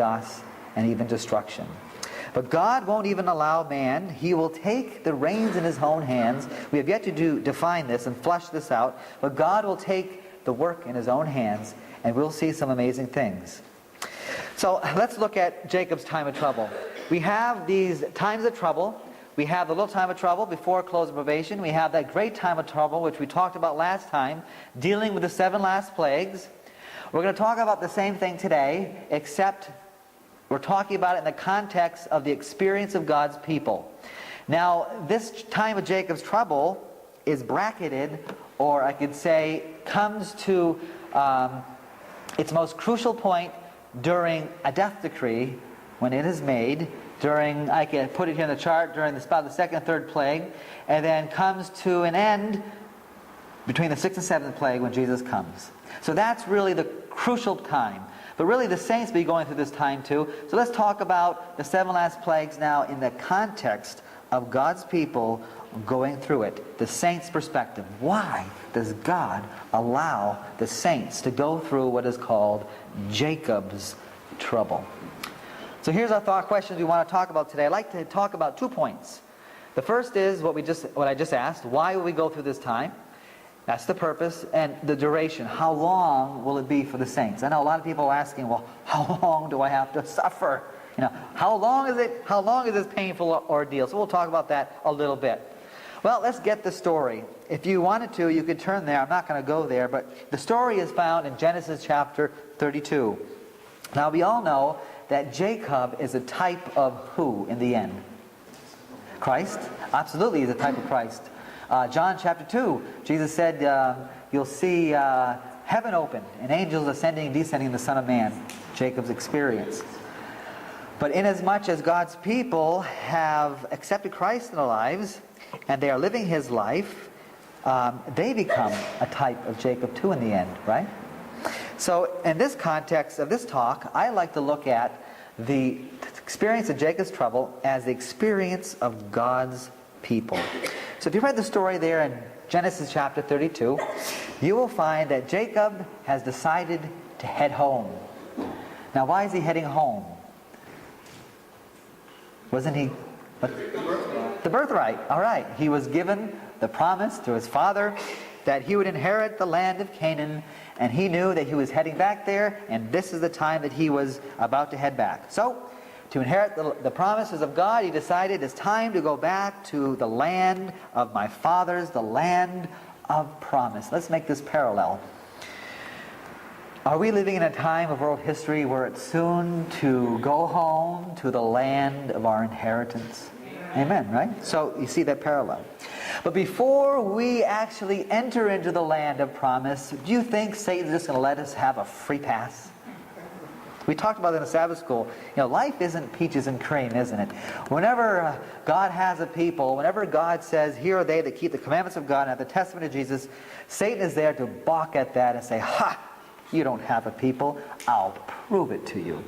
chaos and even destruction. But God won't even allow man. He will take the reins in his own hands. We have yet to define this and flesh this out. But God will take the work in his own hands, and we'll see some amazing things. So let's look at Jacob's time of trouble. We have these times of trouble. We have the little time of trouble before close of probation. We have that great time of trouble, which we talked about last time, dealing with the 7 last plagues. We're going to talk about the same thing today, except we're talking about it in the context of the experience of God's people. Now, this time of Jacob's trouble is bracketed, or I could say comes to its most crucial point during a death decree, when it is made, during, I can put it here in the chart, during about the 2nd and 3rd plague, and then comes to an end between the 6th and 7th plague when Jesus comes. So that's really the crucial time. But really the saints will be going through this time too. So let's talk about the 7 last plagues now in the context of God's people going through it. The saints' perspective. Why does God allow the saints to go through what is called Jacob's trouble? So here's our thought questions we want to talk about today. I'd like to talk about 2 points. The first is what I just asked. Why will we go through this time? That's the purpose. And the duration. How long will it be for the saints? I know a lot of people are asking, well, how long do I have to suffer? You know, how long is this painful ordeal? So we'll talk about that a little bit. Well, let's get the story. If you wanted to, you could turn there. I'm not going to go there, but the story is found in Genesis chapter 32. Now, we all know that Jacob is a type of who in the end? Christ? Absolutely, he's a type of Christ. John chapter 2, Jesus said, you'll see heaven open and angels ascending and descending the Son of Man. Jacob's experience. But inasmuch as God's people have accepted Christ in their lives, and they are living his life, they become a type of Jacob too in the end, right? So in this context of this talk, I like to look at the experience of Jacob's trouble as the experience of God's people. So if you read the story there in Genesis chapter 32, you will find that Jacob has decided to head home. Now why is he heading home? Wasn't he? The birthright. All right. He was given the promise to his father that he would inherit the land of Canaan, and he knew that he was heading back there, and this is the time that he was about to head back. So, to inherit the promises of God, he decided it's time to go back to the land of my fathers, the land of promise. Let's make this parallel. Are we living in a time of world history where it's soon to go home to the land of our inheritance? Amen, right? So you see that parallel. But before we actually enter into the land of promise, do you think Satan's just going to let us have a free pass? We talked about it in the Sabbath school. You know, life isn't peaches and cream, isn't it? Whenever God has a people, whenever God says, here are they that keep the commandments of God and have the testament of Jesus, Satan is there to balk at that and say, ha! You don't have a people. I'll prove it to you.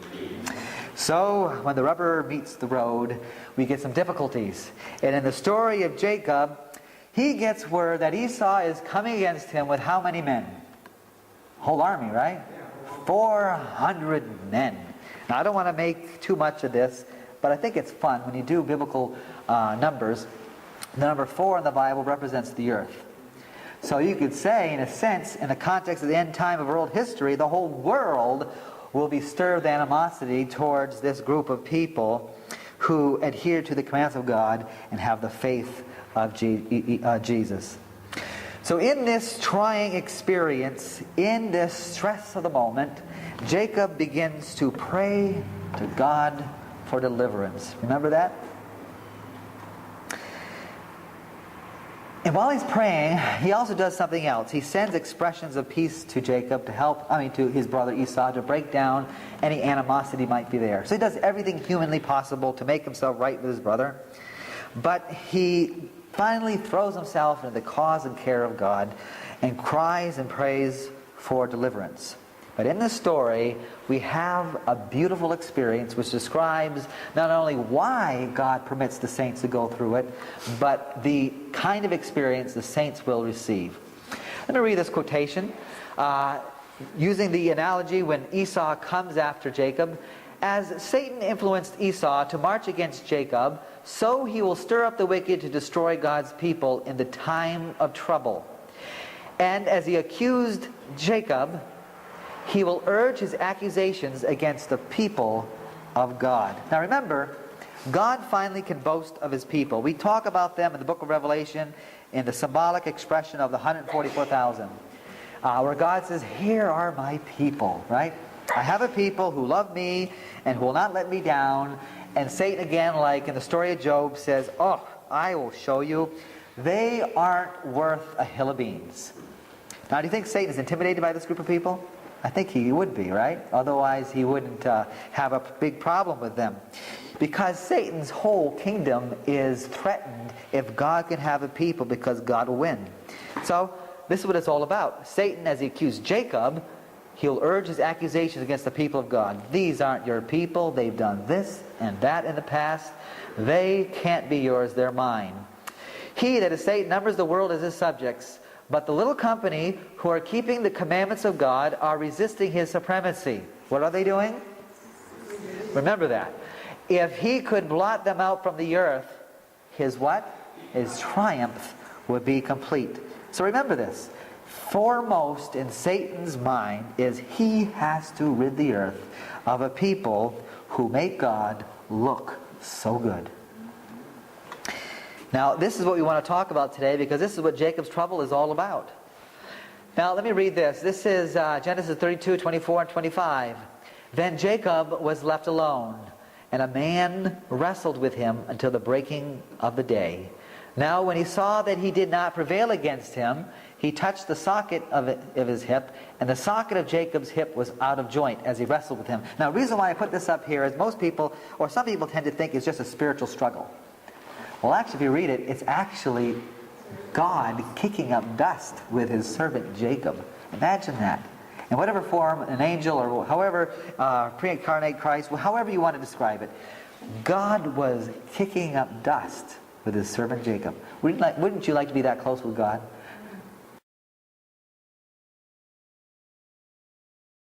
So, when the rubber meets the road, we get some difficulties. And in the story of Jacob, he gets word that Esau is coming against him with how many men? Whole army, right? 400 men. Now, I don't want to make too much of this, but I think it's fun. When you do biblical numbers, the number 4 in the Bible represents the earth. So you could say, in a sense, in the context of the end time of world history, the whole world will be stirred with animosity towards this group of people who adhere to the commands of God and have the faith of Jesus. So in this trying experience, in this stress of the moment, Jacob begins to pray to God for deliverance. Remember that? And while he's praying, he also does something else. He sends expressions of peace to Jacob to his brother Esau, to break down any animosity might be there. So he does everything humanly possible to make himself right with his brother. But he finally throws himself into the cause and care of God and cries and prays for deliverance. But in this story, we have a beautiful experience which describes not only why God permits the saints to go through it, but the kind of experience the saints will receive. Let me read this quotation. Using the analogy when Esau comes after Jacob, As Satan influenced Esau to march against Jacob, so he will stir up the wicked to destroy God's people in the time of trouble. And as he accused Jacob, he will urge his accusations against the people of God. Now remember, God finally can boast of his people. We talk about them in the book of Revelation in the symbolic expression of the 144,000. Where God says, here are my people, right? I have a people who love me and who will not let me down. And Satan again, like in the story of Job, says, oh, I will show you. They aren't worth a hill of beans. Now, do you think Satan is intimidated by this group of people? I think he would be, right? Otherwise, he wouldn't have a big problem with them. Because Satan's whole kingdom is threatened if God can have a people, because God will win. So, this is what it's all about. Satan, as he accused Jacob, he'll urge his accusations against the people of God. These aren't your people. They've done this and that in the past. They can't be yours. They're mine. He, that is Satan, numbers the world as his subjects. But the little company who are keeping the commandments of God are resisting his supremacy. What are they doing? Remember that. If he could blot them out from the earth, his what? His triumph would be complete. So remember this. Foremost in Satan's mind is he has to rid the earth of a people who make God look so good. Now, this is what we want to talk about today, because this is what Jacob's trouble is all about. Now, let me read this. This is Genesis 32, 24 and 25. Then Jacob was left alone, and a man wrestled with him until the breaking of the day. Now, when he saw that he did not prevail against him, he touched the socket of his hip, and the socket of Jacob's hip was out of joint as he wrestled with him. Now, the reason why I put this up here is most people, or some people tend to think it's just a spiritual struggle. Well, actually, if you read it, it's actually God kicking up dust with his servant Jacob. Imagine that. In whatever form, an angel, or however, pre-incarnate Christ, however you want to describe it, God was kicking up dust with his servant Jacob. Wouldn't you like to be that close with God?